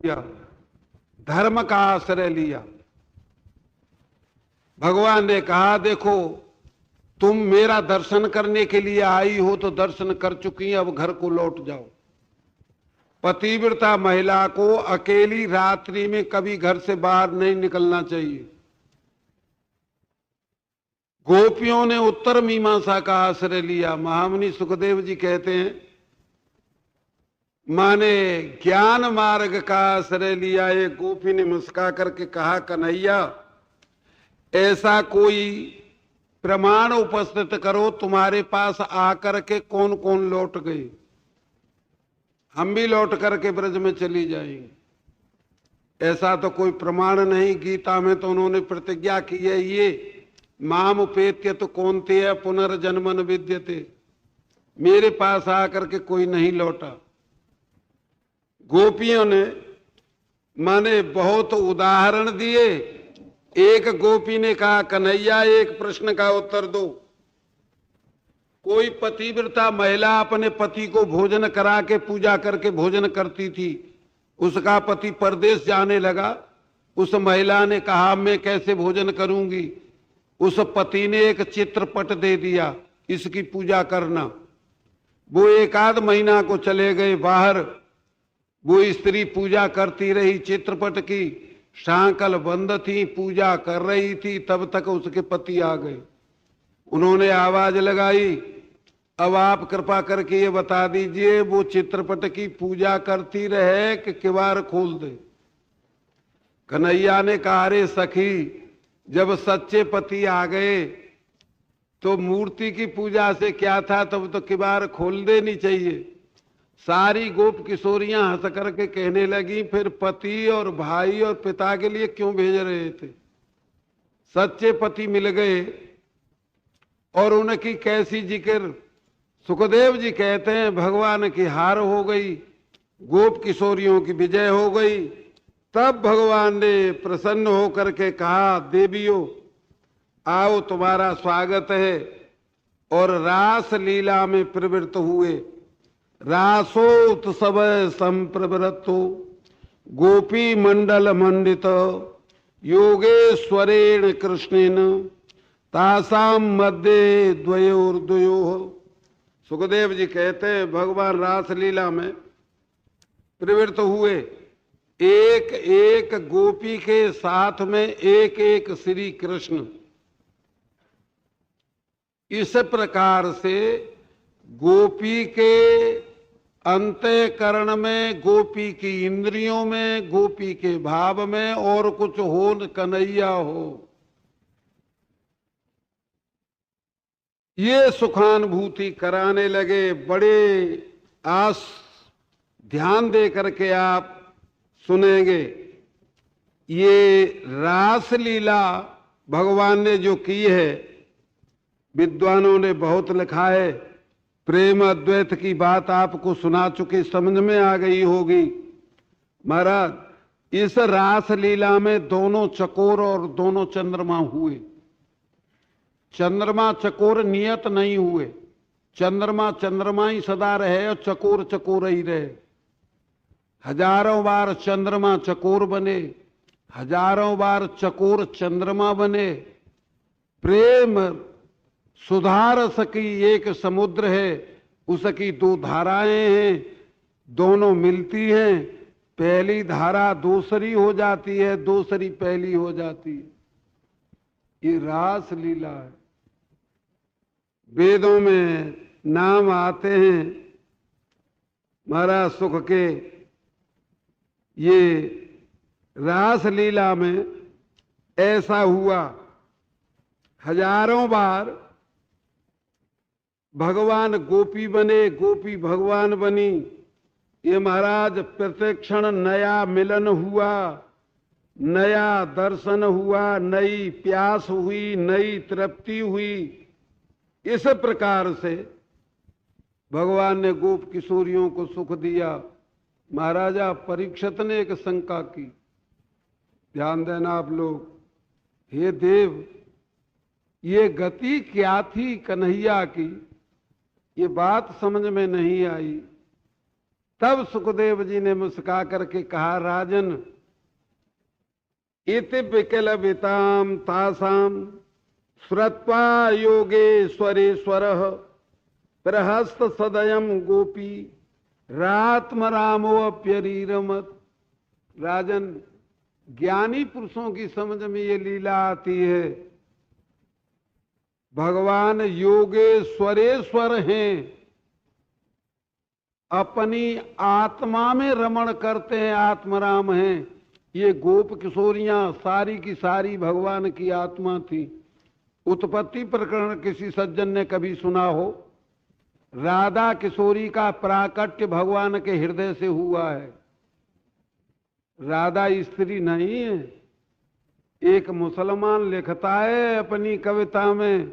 लिया, धर्म का आश्रय लिया। भगवान ने कहा देखो तुम मेरा दर्शन करने के लिए आई हो तो दर्शन कर चुकी हैं, अब घर को लौट जाओ। पतिव्रता महिला को अकेली रात्रि में कभी घर से बाहर नहीं निकलना चाहिए। गोपियों ने उत्तर मीमांसा का आश्रय लिया। महामुनि सुखदेव जी कहते हैं माने ज्ञान मार्ग का आश्रय लिया। एक गोपी ने मुस्का करके कहा कन्हैया ऐसा कोई प्रमाण उपस्थित करो तुम्हारे पास आकर के कौन कौन लौट गए, हम भी लौट करके ब्रज में चली जाएंगे। ऐसा तो कोई प्रमाण नहीं। गीता में तो उन्होंने प्रतिज्ञा की है ये माम उपेत्य तो कौनते है पुनर्जन्मन विद्यते, मेरे पास आकर के कोई नहीं लौटा। गोपियों ने माने बहुत उदाहरण दिए। एक गोपी ने कहा कन्हैया एक प्रश्न का उत्तर दो। कोई पतिव्रता महिला अपने पति को भोजन करा के पूजा करके भोजन करती थी, उसका पति परदेश जाने लगा। उस महिला ने कहा मैं कैसे भोजन करूंगी। उस पति ने एक चित्रपट दे दिया, इसकी पूजा करना। वो एक आध महीना को चले गए बाहर। वो स्त्री पूजा करती रही चित्रपट की, सांकल बंद थी, पूजा कर रही थी, तब तक उसके पति आ गए। उन्होंने आवाज लगाई अब आप कृपा करके ये बता दीजिए वो चित्रपट की पूजा करती रहे कि किवाड़ खोल दे। कन्हैया ने कहा अरे सखी जब सच्चे पति आ गए तो मूर्ति की पूजा से क्या था, तब तो किवाड़ खोल देनी चाहिए। सारी गोप किशोरियां हंस करके कहने लगी फिर पति और भाई और पिता के लिए क्यों भेज रहे थे। सच्चे पति मिल गए और उनकी कैसी जिक्र। सुखदेव जी कहते हैं भगवान की हार हो गई, गोप किशोरियों की विजय हो गई। तब भगवान ने प्रसन्न होकर के कहा देवियों आओ तुम्हारा स्वागत है। और रास लीला में प्रवृत्त हुए। रासोत्सव संप्रवृत्तो गोपी मंडल मंडित योगेश्वरेण कृष्णेन तासाम मध्य द्वयोर्द्वयो। सुखदेव जी कहते हैं भगवान रासलीला में प्रवृत्त हुए। एक एक गोपी के साथ में एक एक श्री कृष्ण। इस प्रकार से गोपी के अंतःकरण में, गोपी की इंद्रियों में, गोपी के भाव में और कुछ हो न कन्हैया हो, ये सुखानुभूति कराने लगे। बड़े आस ध्यान दे करके आप सुनेंगे। ये रासलीला भगवान ने जो की है, विद्वानों ने बहुत लिखा है। प्रेम अद्वैत की बात आपको सुना चुकी, समझ में आ गई होगी। महाराज इस रासलीला में दोनों चकोर और दोनों चंद्रमा हुए। चंद्रमा चकोर नियत नहीं हुए। चंद्रमा चंद्रमा ही सदा रहे और चकोर चकोर ही रहे। हजारों बार चंद्रमा चकोर बने, हजारों बार चकोर चंद्रमा बने। प्रेम सुधारस की एक समुद्र है, उसकी दो धाराएं हैं, दोनों मिलती हैं। पहली धारा दूसरी हो जाती है, दूसरी पहली हो जाती है। ये रास लीला है। वेदों में नाम आते हैं महाराज सुख के। ये रास लीला में ऐसा हुआ। हजारों बार भगवान गोपी बने, गोपी भगवान बनी। ये महाराज प्रतिक्षण नया मिलन हुआ, नया दर्शन हुआ, नई प्यास हुई, नई तृप्ति हुई। इस प्रकार से भगवान ने गोप किशोरियों को सुख दिया। महाराजा परीक्षित ने एक शंका की, ध्यान देना आप लोग। हे देव ये गति क्या थी कन्हैया की, ये बात समझ में नहीं आई। तब सुखदेव जी ने मुस्का करके कहा, राजन, इति विकलविताम तासाम श्रुत्वा योगेश्वरेश्वरः प्रहस्त सदयम गोपी रात्मरामोऽप्यरीरमत। राजन, ज्ञानी पुरुषों की समझ में ये लीला आती है। भगवान योगेश्वरेश्वर हैं, अपनी आत्मा में रमण करते हैं, आत्मराम हैं। ये गोप किशोरियां सारी की सारी भगवान की आत्मा थी। उत्पत्ति प्रकरण किसी सज्जन ने कभी सुना हो? राधा किशोरी का प्राकट्य भगवान के हृदय से हुआ है। राधा स्त्री नहीं है। एक मुसलमान लिखता है अपनी कविता में,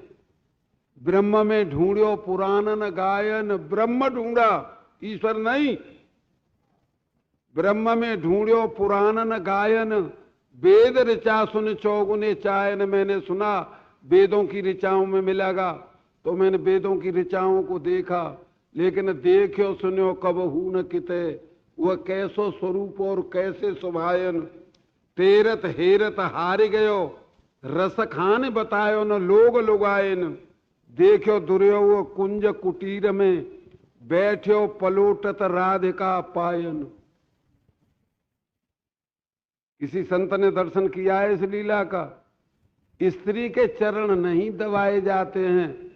ब्रह्म में ढूंढो पुराणन गायन, ब्रह्म ढूंढा, ईश्वर नहीं। ब्रह्म में ढूंढो पुराणन गायन, वेद ऋचा सुन चौगुने चायन। मैंने सुना वेदों की ऋचाओं में मिलेगा, तो मैंने वेदों की ऋचाओं को देखा, लेकिन देखो सुनो कबहू न किते, वह कैसो स्वरूप और कैसे सुभायन। तेरत हेरत हारि गयो, रस खान बतायो न लोग लुगायन। देखो दुर्यो कुंज कुटीर में, बैठो पलोटत राधिका पायन। किसी संत ने दर्शन किया है इस लीला का। स्त्री के चरण नहीं दबाए जाते हैं,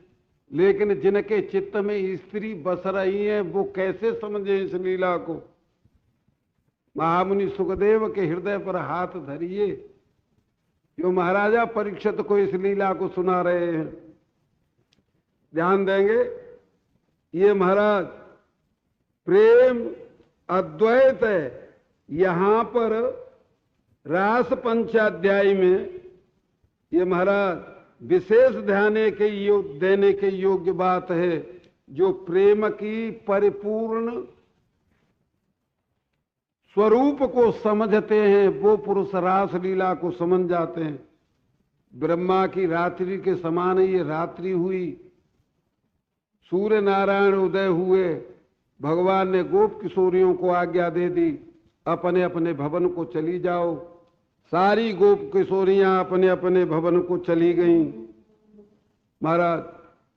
लेकिन जिनके चित्त में स्त्री बस रही है वो कैसे समझे इस लीला को। महामुनि सुखदेव के हृदय पर हाथ धरिए, जो महाराजा परीक्षित को इस लीला को सुना रहे हैं। ध्यान देंगे, ये महाराज प्रेम अद्वैत है। यहां पर रास पंचाध्याय में ये महाराज विशेष ध्यान देने के योग्य बात है। जो प्रेम की परिपूर्ण स्वरूप को समझते हैं वो पुरुष रास लीला को समझ जाते हैं। ब्रह्मा की रात्रि के समान ये रात्रि हुई, सूर्य नारायण उदय हुए। भगवान ने गोप किशोरियों को आज्ञा दे दी, अपने अपने भवन को चली जाओ। सारी गोप किशोरियां अपने अपने भवन को चली गईं। महाराज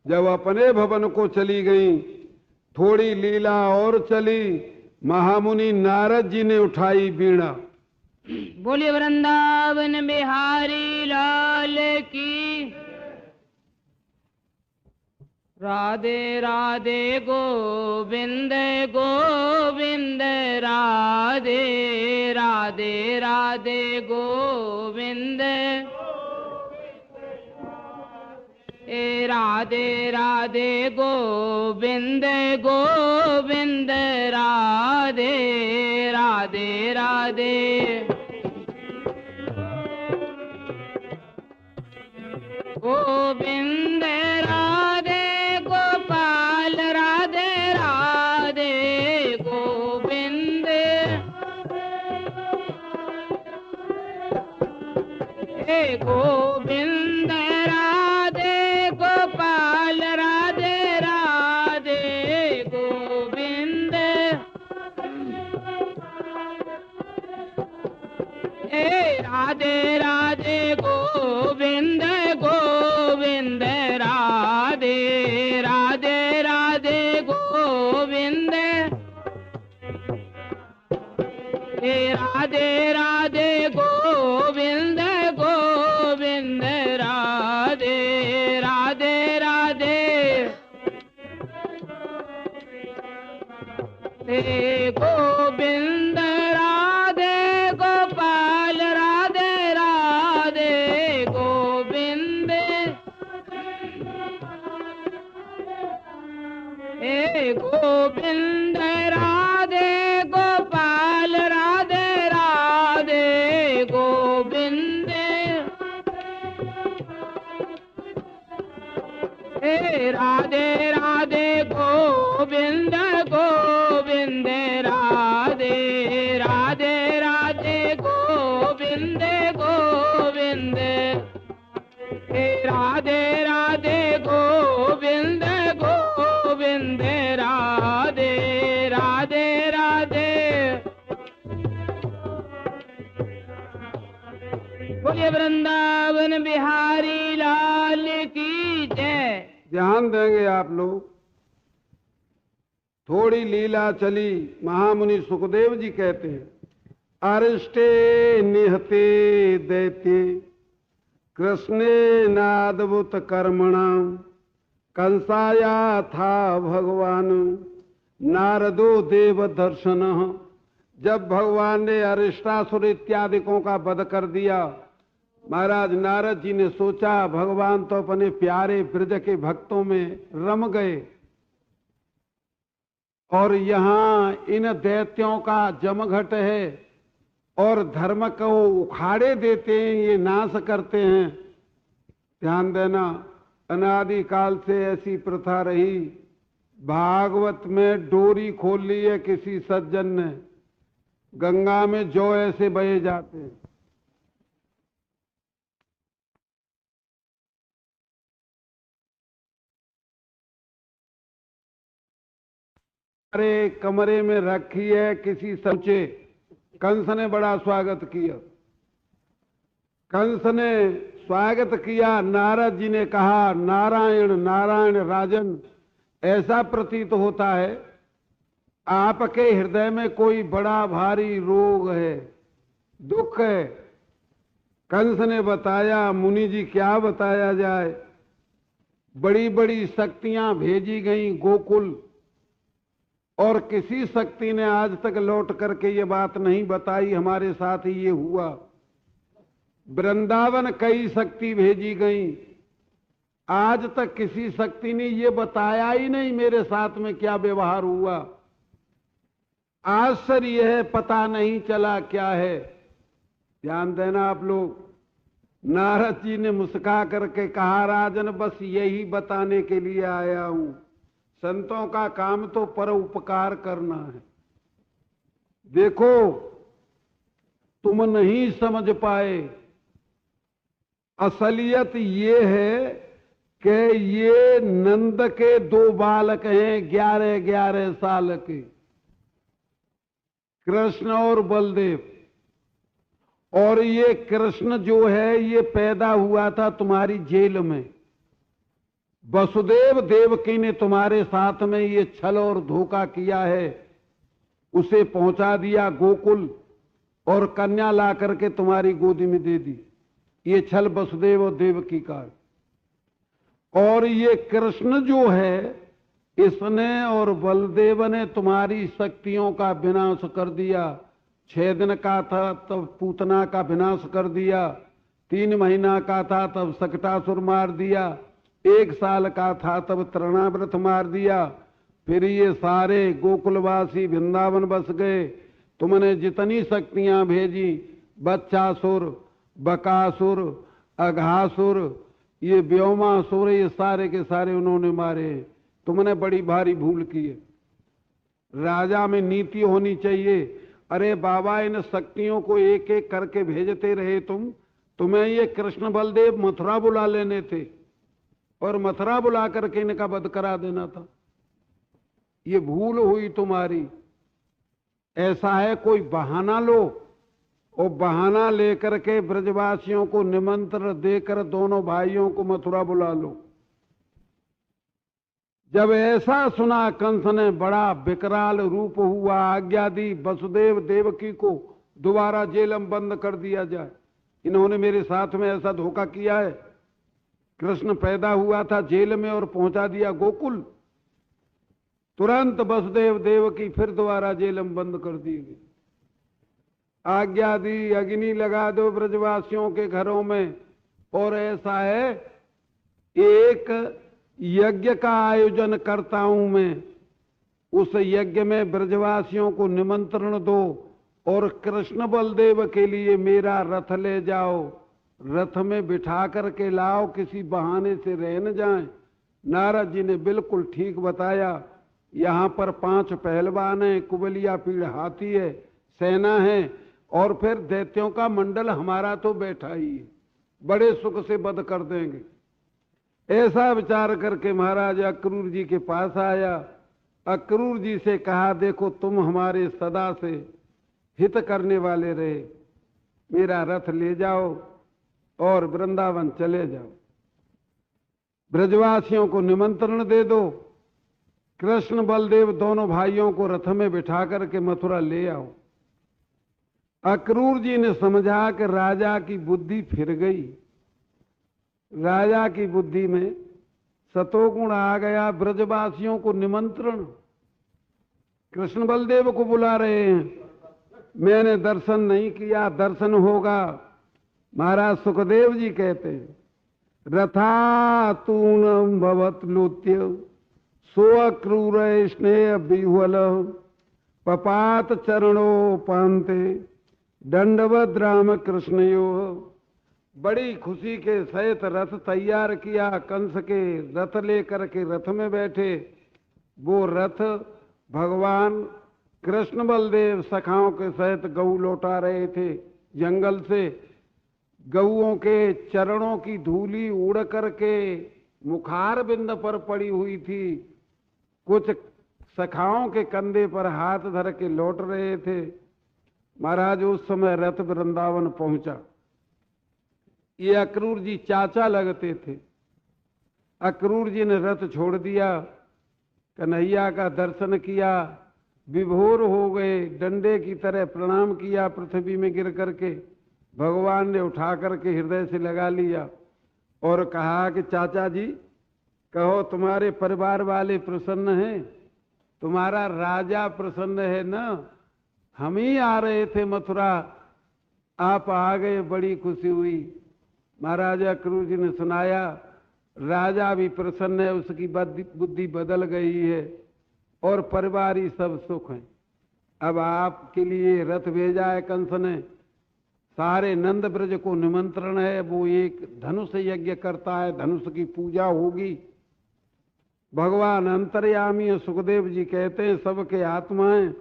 जब अपने भवन को चली गईं, थोड़ी लीला और चली। महामुनि नारद जी ने उठाई बीड़ा। बोलिए वृंदावन बिहारी लाल की। राधे राधे गोविंद गोविंद राधे राधे राधे गोविंद। राधे राधे गोविंद गोविंद राधे राधे राधे। गोविंद राधे गोपाल राधे राधे गोविंद। गोविंद राधे गोपाल राधे राधे गोविंद। राधे राधे गोविंद गोविंद राधे राधे राधे गोविंद। राधे राधे गोविंद गोविंद राधे राधे राधे। गोविंद राधे गोपाल राधे राधे गोविंद। गोविंद राधे गोपाल राधे राधे गोविंद। राधे राधे गोविंद गोविंद राधे राधे राधे गोविंद गोविंद। राधे राधे गोविंद गोविंद राधे राधे राधे। बोलिए वृंदावन बिहारी लाल की जय। ध्यान देंगे आप लोग। थोड़ी लीला चली। महामुनि सुखदेव जी कहते हैं, अरिष्टे निहते दैत्ये कृष्णे नादभुत कर्मणा कंसाया था भगवान नारदो देव दर्शन। जब भगवान ने अरिष्टासुर इत्यादिकों का वध कर दिया, महाराज नारद जी ने सोचा भगवान तो अपने प्यारे ब्रज के भक्तों में रम गए और यहाँ इन दैत्यों का जमघट है और धर्म को उखाड़े देते हैं, ये नाश करते हैं। ध्यान देना, अनादि काल से ऐसी प्रथा रही। भागवत में डोरी खोल ली है किसी सज्जन ने, गंगा में जो ऐसे बहे जाते हैं। अरे कमरे में रखी है किसी सोचे। कंस ने बड़ा स्वागत किया। कंस ने स्वागत किया। नारद जी ने कहा, नारायण नारायण राजन, ऐसा प्रतीत होता है आपके हृदय में कोई बड़ा भारी रोग है, दुख है। कंस ने बताया, मुनि जी क्या बताया जाए। बड़ी बड़ी शक्तियां भेजी गई गोकुल और किसी शक्ति ने आज तक लौट करके ये बात नहीं बताई हमारे साथ ही ये हुआ। वृंदावन कई शक्ति भेजी गई, आज तक किसी शक्ति ने ये बताया ही नहीं मेरे साथ में क्या व्यवहार हुआ। आश्चर्य है, पता नहीं चला क्या है। ध्यान देना आप लोग। नारद जी ने मुस्कुरा करके कहा, राजन बस यही बताने के लिए आया हूं। संतों का काम तो परोपकार करना है। देखो तुम नहीं समझ पाए, असलियत ये है कि ये नंद के दो बालक हैं 11-11 साल के, कृष्ण और बलदेव। और ये कृष्ण जो है ये पैदा हुआ था तुम्हारी जेल में। वसुदेव देवकी ने तुम्हारे साथ में ये छल और धोखा किया है, उसे पहुंचा दिया गोकुल और कन्या ला करके तुम्हारी गोदी में दे दी। ये छल वसुदेव और देवकी का। और ये कृष्ण जो है, इसने और बलदेव ने तुम्हारी शक्तियों का विनाश कर दिया। 6 दिन का था तब पूतना का विनाश कर दिया, 3 महीना का था तब सकटासुर मार दिया, 1 साल का था तब तृणाव्रत मार दिया। फिर ये सारे गोकुलवासी वृंदावन बस गए। तुमने जितनी शक्तियां भेजी, बच्चासुर, बकासुर, अघासुर, ये व्योमासुर, ये सारे के सारे उन्होंने मारे। तुमने बड़ी भारी भूल की है। राजा में नीति होनी चाहिए। अरे बाबा, इन शक्तियों को एक एक करके भेजते रहे तुम्हें ये कृष्ण बलदेव मथुरा बुला लेने थे और मथुरा बुला करके इनका वध करा देना था। ये भूल हुई तुम्हारी। ऐसा है, कोई बहाना लो और बहाना लेकर के ब्रजवासियों को निमंत्रण देकर दोनों भाइयों को मथुरा बुला लो। जब ऐसा सुना कंस ने बड़ा विकराल रूप हुआ, आज्ञा दी वसुदेव देवकी को दोबारा जेल में बंद कर दिया जाए। इन्होंने मेरे साथ में ऐसा धोखा किया है। कृष्ण पैदा हुआ था जेल में और पहुंचा दिया गोकुल। तुरंत वसुदेव देवकी फिर दोबारा जेल में बंद कर दी गई। आज्ञा दी, अग्नि लगा दो ब्रजवासियों के घरों में। और ऐसा है, एक यज्ञ का आयोजन करता हूं मैं, उस यज्ञ में ब्रजवासियों को निमंत्रण दो और कृष्ण बलदेव के लिए मेरा रथ ले जाओ, रथ में बिठा करके लाओ, किसी बहाने से रह न जाएं। नारद जी ने बिल्कुल ठीक बताया। यहां पर 5 पहलवान हैं, कुबलिया पीढ़ हाथी है, सेना है और फिर दैत्यों का मंडल हमारा तो बैठा ही है, बड़े सुख से वध कर देंगे। ऐसा विचार करके महाराज अक्रूर जी के पास आया। अक्रूर जी से कहा, देखो तुम हमारे सदा से हित करने वाले रहे, मेरा रथ ले जाओ, और वृंदावन चले जाओ। ब्रजवासियों को निमंत्रण दे दो, कृष्ण बलदेव दोनों भाइयों को रथ में बिठा करके मथुरा ले आओ। अक्रूर जी ने समझा कि राजा की बुद्धि फिर गई, राजा की बुद्धि में सतोगुण आ गया। ब्रजवासियों को निमंत्रण, कृष्ण बलदेव को बुला रहे हैं, मैंने दर्शन नहीं किया, दर्शन होगा। महाराज सुखदेव जी कहते हैं, रथा तूणम भवत लुत्य सो अक्रूर स्नेह बिहुल पपात चरणों पांते दंडवत राम कृष्णयो। बड़ी खुशी के सहित रथ तैयार किया, कंस के रथ लेकर के रथ में बैठे। वो रथ भगवान कृष्ण बलदेव सखाओं के सहित गऊ लौटा रहे थे जंगल से। गऊओं के चरणों की धूली उड़ करके मुखार बिंद पर पड़ी हुई थी। कुछ सखाओं के कंधे पर हाथ धर के लौट रहे थे। महाराज उस समय रथ वृंदावन पहुंचा। ये अक्रूर जी चाचा लगते थे। अक्रूर जी ने रथ छोड़ दिया, कन्हैया का दर्शन किया, विभोर हो गए, डंडे की तरह प्रणाम किया पृथ्वी में गिर करके। भगवान ने उठा करके हृदय से लगा लिया और कहा कि चाचा जी कहो, तुम्हारे परिवार वाले प्रसन्न हैं, तुम्हारा राजा प्रसन्न है ना? हम ही आ रहे थे मथुरा, आप आ गए, बड़ी खुशी हुई। महाराजा अक्रूर जी ने सुनाया, राजा भी प्रसन्न है, उसकी बुद्धि बदल गई है और परिवारी सब सुख हैं। अब आपके लिए रथ भेजा है कंस ने, सारे नंद ब्रज को निमंत्रण है। वो एक धनुष यज्ञ करता है, धनुष की पूजा होगी। भगवान अंतर्यामी सुखदेव जी कहते हैं सबके आत्माएं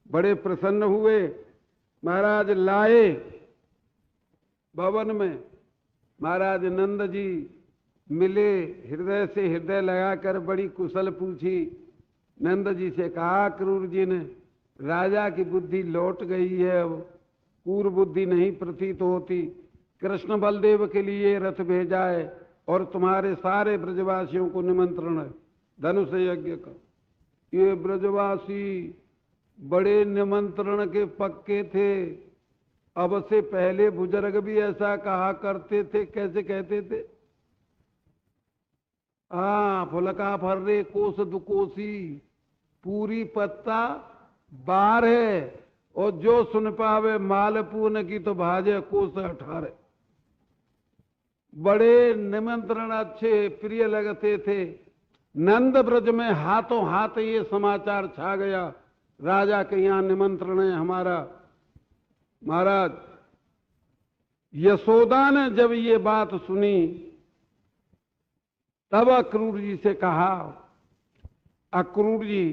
बड़े प्रसन्न हुए। महाराज लाए भवन में, महाराज नंद जी मिले, हृदय से हृदय लगाकर बड़ी कुशल पूछी। नंद जी से कहा अक्रूर जी ने, राजा की बुद्धि लौट गई है, अब पूर्व बुद्धि नहीं प्रतीत होती। कृष्ण बलदेव के लिए रथ भेजा है और तुम्हारे सारे ब्रजवासियों को निमंत्रण है धनुष यज्ञ का। ये ब्रजवासी बड़े निमंत्रण के पक्के थे। अब से पहले बुजुर्ग भी ऐसा कहा करते थे। कैसे कहते थे? फुलका फर्रे कोस दुकोसी, पूरी पत्ता बार है और जो सुन पावे मालपून की तो भाजे कोस 18। बड़े निमंत्रण अच्छे प्रिय लगते थे। नंद ब्रज में हाथों हाथ ये समाचार छा गया, राजा के यहां निमंत्रण है हमारा। महाराज यशोदा ने जब ये बात सुनी तब अक्रूर जी से कहा, अक्रूर जी,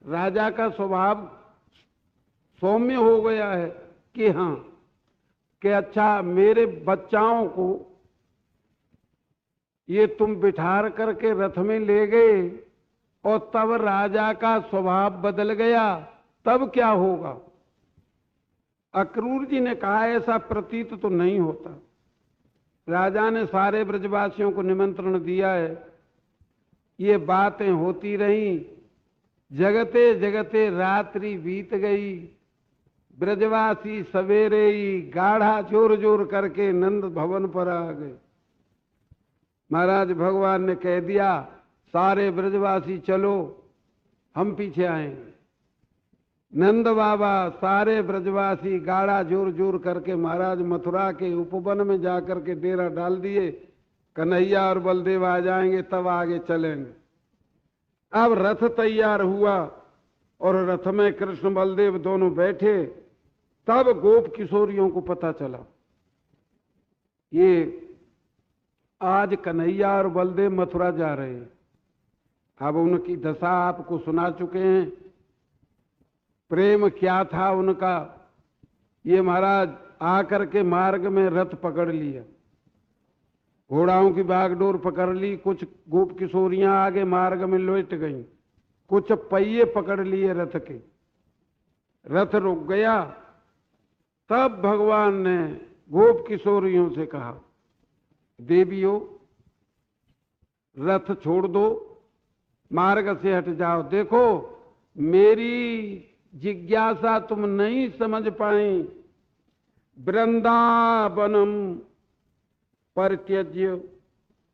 राजा का स्वभाव सौम्य हो गया है कि हाँ, कि अच्छा मेरे बच्चाओं को ये तुम बिठार करके रथ में ले गए और तब राजा का स्वभाव बदल गया, तब क्या होगा? अक्रूर जी ने कहा, ऐसा प्रतीत तो नहीं होता। राजा ने सारे ब्रजवासियों को निमंत्रण दिया है, ये बातें होती रहीं, जगते जगते रात्रि बीत गई। ब्रजवासी सवेरे ही गाढ़ा जोर जोर करके नंद भवन पर आ गए। महाराज भगवान ने कह दिया, सारे ब्रजवासी चलो, हम पीछे आएंगे। नंद बाबा सारे ब्रजवासी गाढ़ा जोर जोर करके महाराज मथुरा के उपवन में जाकर के डेरा डाल दिए। कन्हैया और बलदेव आ जाएंगे तब आगे चलेंगे। अब रथ तैयार हुआ और रथ में कृष्ण बलदेव दोनों बैठे। तब गोप किशोरियों को पता चला ये आज कन्हैया और बलदेव मथुरा जा रहे हैं। अब उनकी दशा आपको सुना चुके हैं, प्रेम क्या था उनका। ये महाराज आकर के मार्ग में रथ पकड़ लिया, घोड़ाओं की बागडोर पकड़ ली। कुछ गोप किशोरियां आगे मार्ग में लौट गईं, कुछ पहिए पकड़ लिए रथ के। रथ रुक गया। तब भगवान ने गोप किशोरियों से कहा, देवियों रथ छोड़ दो, मार्ग से हट जाओ। देखो मेरी जिज्ञासा तुम नहीं समझ पाए। वृंदावनम परित्यज्य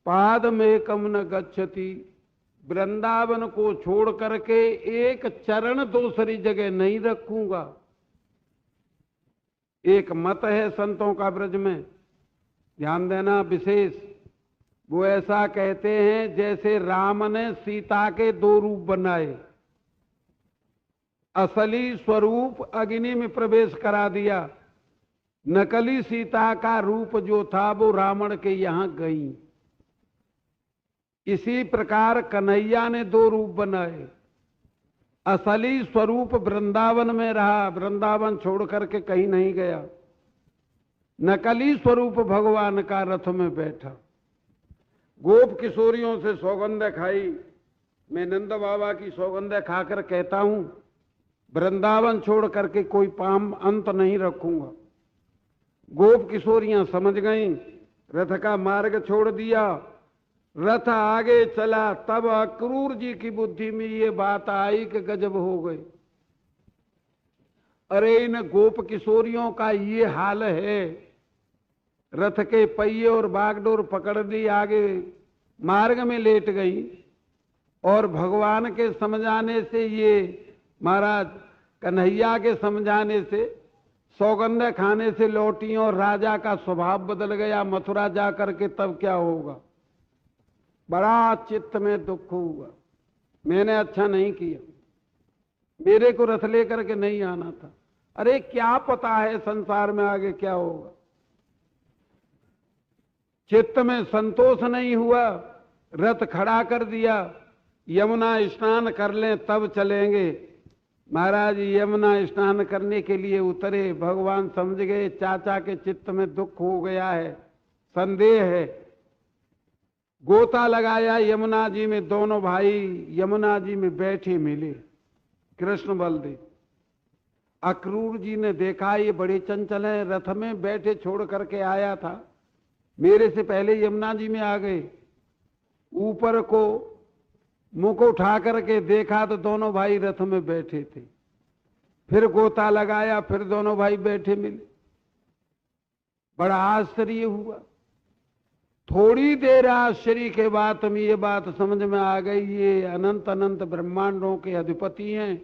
पादमेकम न गच्छति। वृंदावन को छोड़ करके एक चरण दूसरी जगह नहीं रखूंगा। एक मत है संतों का ब्रज में, ध्यान देना विशेष। वो ऐसा कहते हैं जैसे राम ने सीता के दो रूप बनाए, असली स्वरूप अग्नि में प्रवेश करा दिया, नकली सीता का रूप जो था वो रावण के यहां गई। इसी प्रकार कन्हैया ने दो रूप बनाए, असली स्वरूप वृंदावन में रहा, वृंदावन छोड़ करके कहीं नहीं गया। नकली स्वरूप भगवान का रथ में बैठा। गोप किशोरियों से सौगंध खाई। मैं नंद बाबा की सौगंध खाकर कहता हूं, वृंदावन छोड़ करके कोई पाम अंत नहीं रखूंगा। गोप किशोरियां समझ गईं, रथ का मार्ग छोड़ दिया, रथ आगे चला। तब अक्रूर जी की बुद्धि में ये बात आई कि गजब हो गई। अरे इन गोप किशोरियों का ये हाल है, रथ के पहिए और बागडोर पकड़ ली, आगे मार्ग में लेट गई, और भगवान के समझाने से, ये महाराज कन्हैया के समझाने से, सौगंध खाने से लौटी और राजा का स्वभाव बदल गया। मथुरा जा करके तब क्या होगा। बड़ा चित्त में दुख हुआ। मैंने अच्छा नहीं किया, मेरे को रथ लेकर के नहीं आना था। अरे क्या पता है संसार में आगे क्या होगा। चित्त में संतोष नहीं हुआ, रथ खड़ा कर दिया। यमुना स्नान कर लें तब चलेंगे। महाराज यमुना स्नान करने के लिए उतरे। भगवान समझ गए चाचा के चित्त में दुख हो गया है, संदेह है। गोता लगाया यमुना जी में, दोनों भाई यमुना जी में बैठे मिले, कृष्ण बलदेव। अक्रूर जी ने देखा ये बड़े चंचल हैं, रथ में बैठे छोड़ करके आया था, मेरे से पहले यमुना जी में आ गए। ऊपर को मुख उठा करके देखा तो दोनों भाई रथ में बैठे थे। फिर गोता लगाया, फिर दोनों भाई बैठे मिले। बड़ा आश्चर्य हुआ। थोड़ी देर आश्चर्य के बाद में ये बात समझ में आ गई, ये अनंत अनंत ब्रह्मांडों के अधिपति हैं।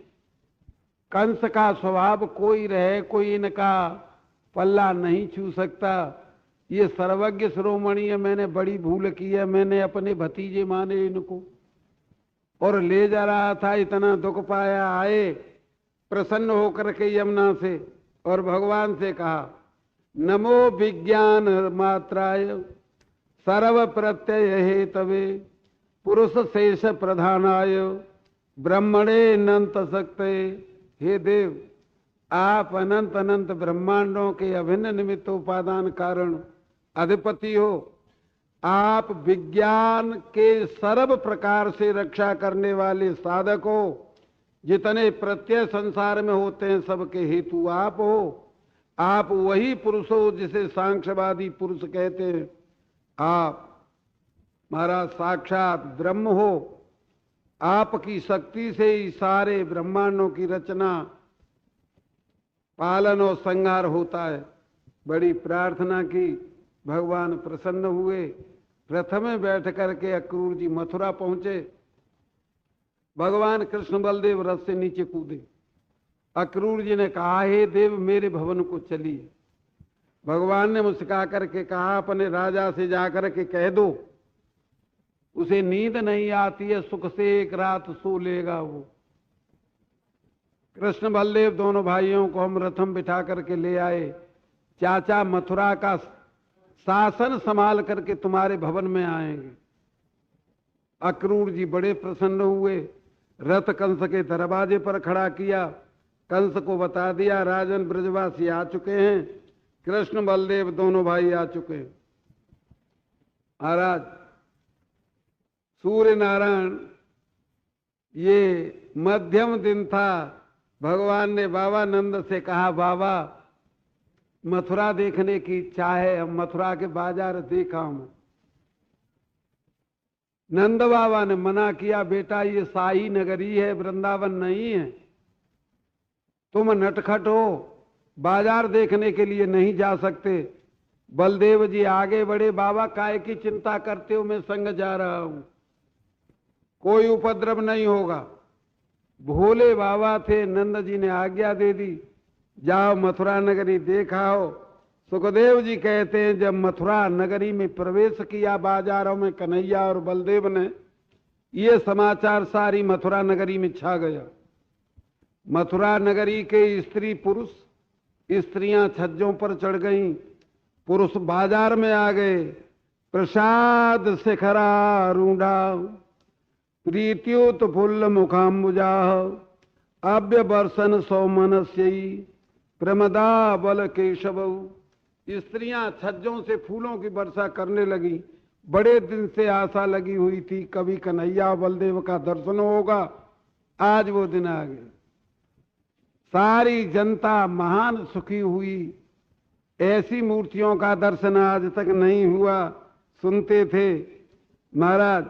कंस का स्वभाव कोई रहे, कोई इनका पल्ला नहीं छू सकता। ये सर्वज्ञ शिरोमणि है, मैंने बड़ी भूल की है। मैंने अपने भतीजे माने इनको और ले जा रहा था, इतना दुख पाया। आए प्रसन्न होकर के यमुना से और भगवान से कहा, नमो विज्ञान मात्राय सर्व प्रत्यय हेतवे पुरुष शेष प्रधानाय ब्रह्मणे अनंत शक्ते। हे देव, आप अनंत अनंत ब्रह्मांडों के अभिन्न निमित्त उपादान कारण अधिपति हो। आप विज्ञान के सर्व प्रकार से रक्षा करने वाले साधक हो। जितने प्रत्यय संसार में होते हैं सबके हेतु आप हो। आप वही पुरुष हो जिसे सांख्यवादी पुरुष कहते हैं। आप महाराज साक्षात ब्रह्म हो। आपकी शक्ति से ही सारे ब्रह्मांडों की रचना, पालन और संहार होता है। बड़ी प्रार्थना की, भगवान प्रसन्न हुए। रथ में बैठ करके अक्रूर जी मथुरा पहुंचे। भगवान कृष्ण बलदेव रथ से नीचे कूदे। अक्रूर जी ने कहा, हे देव मेरे भवन को चलिए। भगवान ने मुस्कुरा करके कहा, अपने राजा से जाकर के कह दो उसे नींद नहीं आती है, सुख से एक रात सो लेगा वो। कृष्ण बलदेव दोनों भाइयों को हम रथम बिठा करके ले आए। चाचा मथुरा का शासन संभाल करके तुम्हारे भवन में आएंगे। अक्रूर जी बड़े प्रसन्न हुए। रथ कंस के दरवाजे पर खड़ा किया। कंस को बता दिया राजन ब्रजवासी आ चुके हैं, कृष्ण बलदेव दोनों भाई आ चुके हैं। महाराज सूर्य नारायण, ये मध्यम दिन था। भगवान ने बाबा नंद से कहा, बाबा मथुरा देखने की इच्छा है। अब मथुरा के बाजार देखा हूं। नंद बाबा ने मना किया, बेटा ये शाही नगरी है, वृंदावन नहीं है। तुम नटखट हो, बाजार देखने के लिए नहीं जा सकते। बलदेव जी आगे बढ़े, बाबा काहे की चिंता करते हो, मैं संग जा रहा हूं, कोई उपद्रव नहीं होगा। भोले बाबा थे, नंद जी ने आज्ञा दे दी, जाओ मथुरा नगरी देखाओ। सुखदेव जी कहते हैं जब मथुरा नगरी में प्रवेश किया बाजारों में कन्हैया और बलदेव ने, ये समाचार सारी मथुरा नगरी में छा गया। मथुरा नगरी के स्त्री पुरुष, स्त्रियां छज्जों पर चढ़ गईं, पुरुष बाजार में आ गए। प्रसाद शिखरारूढ़ा प्रीत्युत फुल्ल मुखाम्बुजा अव्य वर्षन सौमनस्यी प्रमदा बल केशव। स्त्रियां छज्जों से फूलों की वर्षा करने लगी। बड़े दिन से आशा लगी हुई थी कभी कन्हैया बलदेव का दर्शन होगा, आज वो दिन आ गया। सारी जनता महान सुखी हुई। ऐसी मूर्तियों का दर्शन आज तक नहीं हुआ। सुनते थे महाराज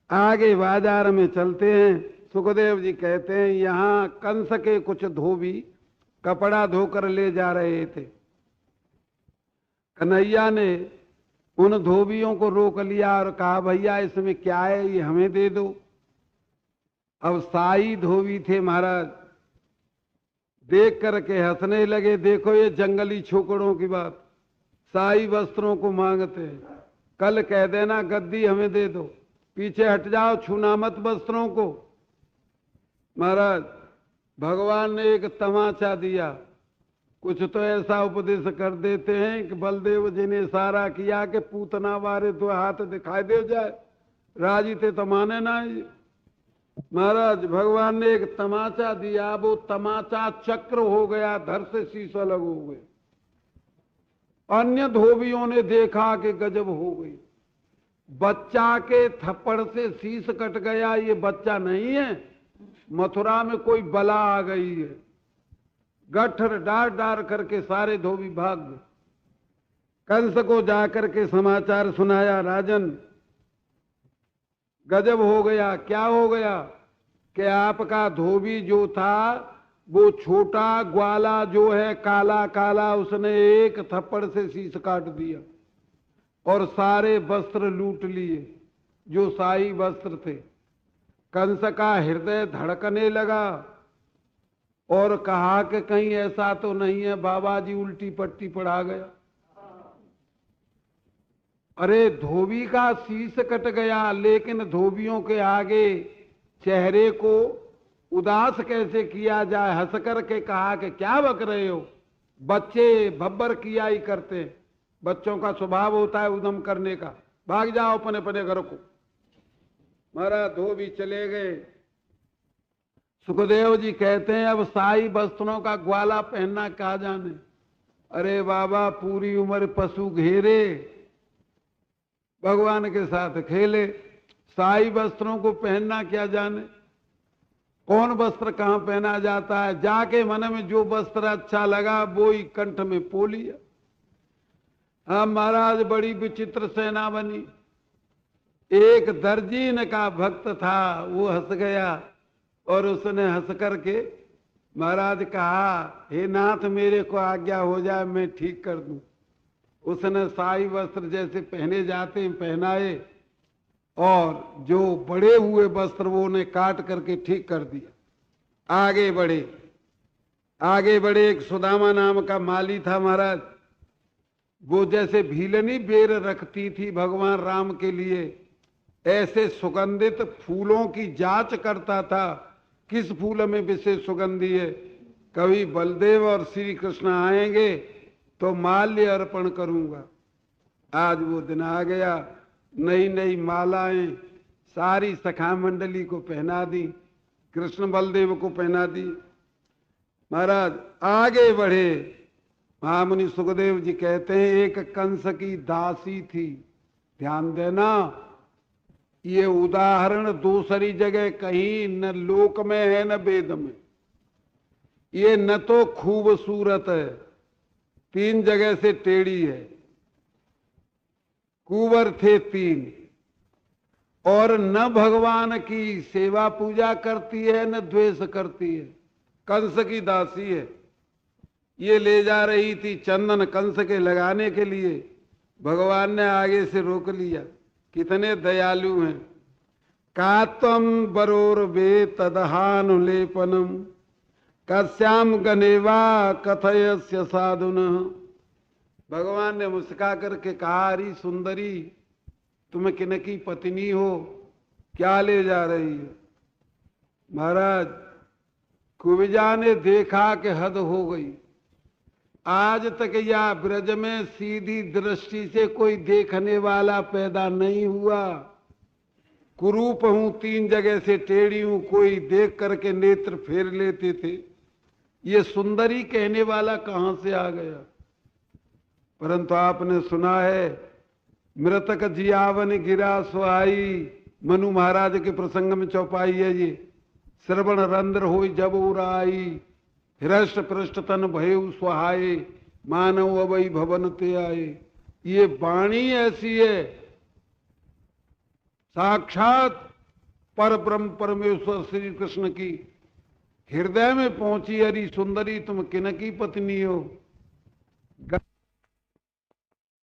आगे बाजार में चलते हैं। सुखदेव जी कहते हैं यहां कंस के कुछ धोबी कपड़ा धोकर ले जा रहे थे। कन्हैया ने उन धोबियों को रोक लिया और कहा भैया इसमें क्या है, ये हमें दे दो। अब शाही धोबी थे महाराज, देख करके हंसने लगे। देखो ये जंगली छोकरों की बात, शाही वस्त्रों को मांगते हैं। कल कह देना गद्दी हमें दे दो, पीछे हट जाओ, छूना मत वस्त्रों को। महाराज भगवान ने एक तमाचा दिया। कुछ तो ऐसा उपदेश कर देते हैं कि बलदेव जी ने इशारा किया कि पूतना वारे तो हाथ दिखाई दे जाए, राजी थे तो माने ना। महाराज भगवान ने एक तमाचा दिया, वो तमाचा चक्र हो गया, धर से शीश अलग हो गए। अन्य धोबियों ने देखा कि गजब हो गई, बच्चा के थप्पड़ से शीश कट गया। ये बच्चा नहीं है, मथुरा में कोई बला आ गई है। गट्ठर डार डार करके सारे धोबी भाग गए। कंस को जाकर के समाचार सुनाया, राजन गजब हो गया। क्या हो गया कि आपका धोबी जो था वो छोटा ग्वाला जो है काला काला, उसने एक थप्पड़ से शीश काट दिया और सारे वस्त्र लूट लिए जो शाही वस्त्र थे। कंस का हृदय धड़कने लगा और कहा कि कहीं ऐसा तो नहीं है बाबा जी उल्टी पट्टी पड़ा गया। अरे धोबी का शीश कट गया, लेकिन धोबियों के आगे चेहरे को उदास कैसे किया जाए। हंस करके कहा कि क्या बक रहे हो, बच्चे भब्बर किया ही करते, बच्चों का स्वभाव होता है उद्यम करने का, भाग जाओ अपने अपने घर को। महाराज धोबी चले गए। सुखदेव जी कहते हैं अब शाही वस्त्रों का ग्वाला पहनना क्या जाने। अरे बाबा पूरी उम्र पशु घेरे, भगवान के साथ खेले, शाही वस्त्रों को पहनना क्या जाने। कौन वस्त्र कहां पहना जाता है, जाके मन में जो वस्त्र अच्छा लगा वो ही कंठ में पो लिया। हाँ महाराज बड़ी विचित्र सेना बनी। एक दर्जीन का भक्त था, वो हंस गया और उसने हंस करके महाराज कहा हे नाथ मेरे को आज्ञा हो जाए मैं ठीक कर दूं। उसने शाही वस्त्र जैसे पहने जाते हैं पहनाए और जो बड़े हुए वस्त्र वो ने काट करके ठीक कर दिया। आगे बढ़े आगे बढ़े। एक सुदामा नाम का माली था महाराज, वो जैसे भीलनी बेर रखती थी भगवान राम के लिए, ऐसे सुगंधित फूलों की जांच करता था किस फूल में विशेष सुगंधी है। कभी बलदेव और श्री कृष्ण आएंगे तो माल्य अर्पण करूंगा। आज वो दिन आ गया। नई नई मालाएं सारी सखा मंडली को पहना दी, कृष्ण बलदेव को पहना दी। महाराज आगे बढ़े। महामुनि सुखदेव जी कहते हैं एक कंस की दासी थी। ध्यान देना, ये उदाहरण दूसरी जगह कहीं न लोक में है न वेद में। ये न तो खूबसूरत है, 3 जगह से टेढ़ी है। कुंवर थे 3 और न भगवान की सेवा पूजा करती है न द्वेष करती है, कंस की दासी है। ये ले जा रही थी चंदन कंस के लगाने के लिए, भगवान ने आगे से रोक लिया। कितने दयालु हैं। कात्वम बरोर्वे तदहानुलेपनम कस्याम गनेवा कथयस्य साधुनः। भगवान ने मुस्का करके कहा, अरे सुंदरी, तुम किनकी पत्नी हो, क्या ले जा रही हो? महाराज, कुब्जा ने देखा कि हद हो गई। आज तक या ब्रज में सीधी दृष्टि से कोई देखने वाला पैदा नहीं हुआ। कुरूप हूं, 3 जगह से टेढ़ी हूं, कोई देख करके नेत्र फेर लेते थे। ये सुंदरी कहने वाला कहां से आ गया? परंतु आपने सुना है, मृतक जियावन गिरा सुहाई, मनु महाराज के प्रसंग में चौपाई है ये। श्रवण रंध्र होई जब उराई, हृष्ट पृष्ठ तन भयउ सुहाए, मानव अवई भवन ते आए। ये वाणी ऐसी है, साक्षात पर ब्रह्म परमेश्वर श्री कृष्ण की हृदय में पहुंची। अरी सुंदरी, तुम किनकी पत्नी हो?